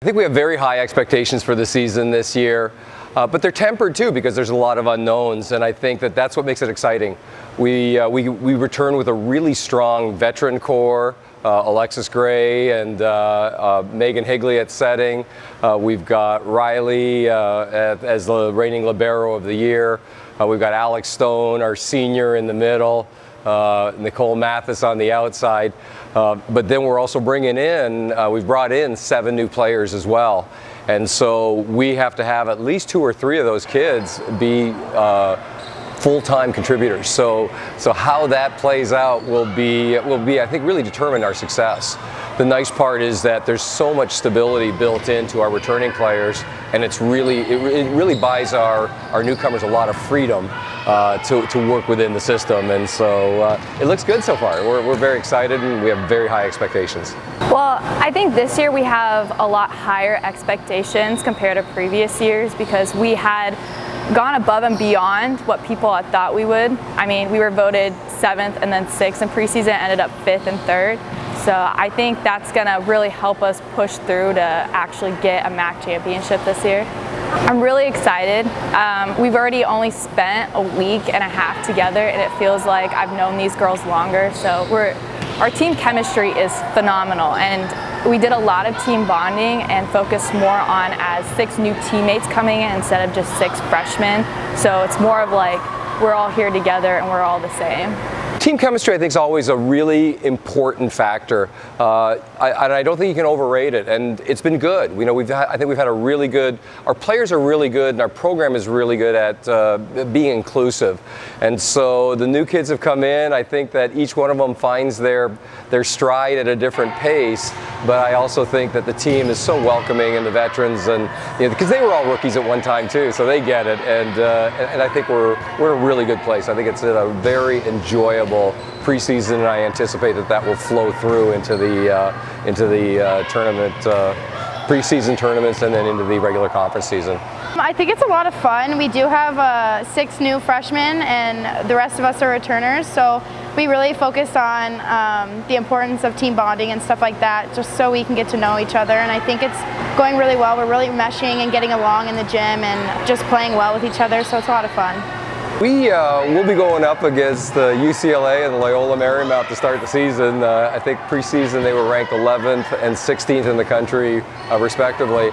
I think we have very high expectations for the season this year, but they're tempered too because there's a lot of unknowns, and I think that that's what makes it exciting. We return with a really strong veteran core, Alexis Gray and Megan Higley at setting. We've got Rylee as the reigning libero of the year. We've got Alex Stone, our senior, in the middle. Nicole Mathis on the outside. But then we're also bringing in, we've brought in 7 new players as well. And so we have to have at least 2 or 3 of those kids be full-time contributors. So how that plays out will be, I think, really determine our success. The nice part is that there's so much stability built into our returning players, and it really buys our newcomers a lot of freedom to work within the system. And so it looks good so far. We're very excited, and we have very high expectations. Well, I think this year we have a lot higher expectations compared to previous years because we had gone above and beyond what people had thought we would. I mean, we were voted 7th and then 6th in preseason, ended up 5th and 3rd. So I think that's going to really help us push through to actually get a MAC championship this year. I'm really excited. We've already only spent a week and a half together, and it feels like I've known these girls longer. So our team chemistry is phenomenal, and we did a lot of team bonding and focused more on as 6 new teammates coming in instead of just 6 freshmen. So it's more of like we're all here together and we're all the same. Team chemistry, I think, is always a really important factor, and I don't think you can overrate it. And it's been good. You know, I think we've had a really good. Our players are really good, and our program is really good at being inclusive. And so the new kids have come in. I think that each one of them finds their stride at a different pace. But I also think that the team is so welcoming, and the veterans, and because they were all rookies at one time too, so they get it. And I think we're in a really good place. I think it's a very enjoyable preseason, and I anticipate that will flow through into the tournament, preseason tournaments, and then into the regular conference season. I think it's a lot of fun. We do have 6 new freshmen, and the rest of us are returners. So we really focus on the importance of team bonding and stuff like that, just so we can get to know each other. And I think it's going really well. We're really meshing and getting along in the gym and just playing well with each other. So it's a lot of fun. We will be going up against the UCLA and the Loyola Marymount to start the season. I think preseason they were ranked 11th and 16th in the country, respectively.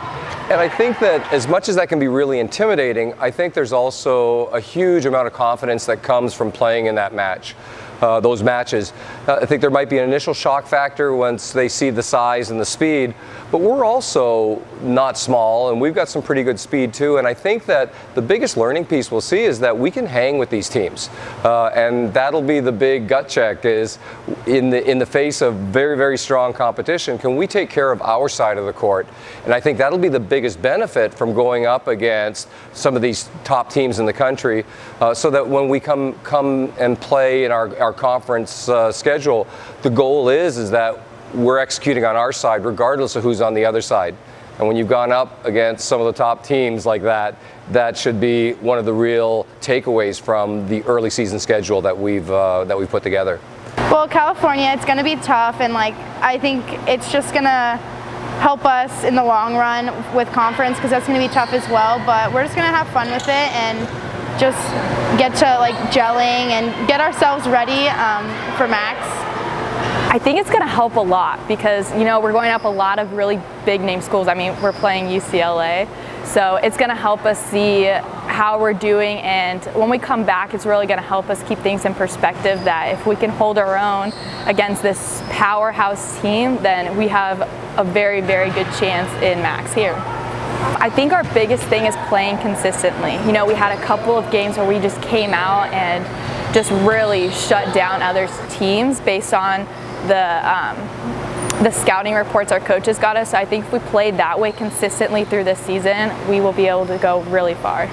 And I think that as much as that can be really intimidating, I think there's also a huge amount of confidence that comes from playing in that match. Those matches. I think there might be an initial shock factor once they see the size and the speed, but we're also not small, and we've got some pretty good speed too. And I think that the biggest learning piece we'll see is that we can hang with these teams, and that'll be the big gut check: is in the face of very, very strong competition, can we take care of our side of the court? And I think that'll be the biggest benefit from going up against some of these top teams in the country, so that when we come and play in our conference schedule, the goal is that we're executing on our side regardless of who's on the other side. And when you've gone up against some of the top teams like that, that should be one of the real takeaways from the early season schedule that we've put together. Well, California, it's going to be tough, and I think it's just going to help us in the long run with conference, because that's going to be tough as well. But we're just going to have fun with it and just get to gelling and get ourselves ready for MACs. I think it's going to help a lot because, we're going up a lot of really big name schools. I mean, we're playing UCLA, so it's going to help us see how we're doing, and when we come back, it's really going to help us keep things in perspective, that if we can hold our own against this powerhouse team, then we have a very, very good chance in MACs here. I think our biggest thing is playing consistently. We had a couple of games where we just came out and just really shut down other teams based on the scouting reports our coaches got us. So I think if we played that way consistently through this season, we will be able to go really far.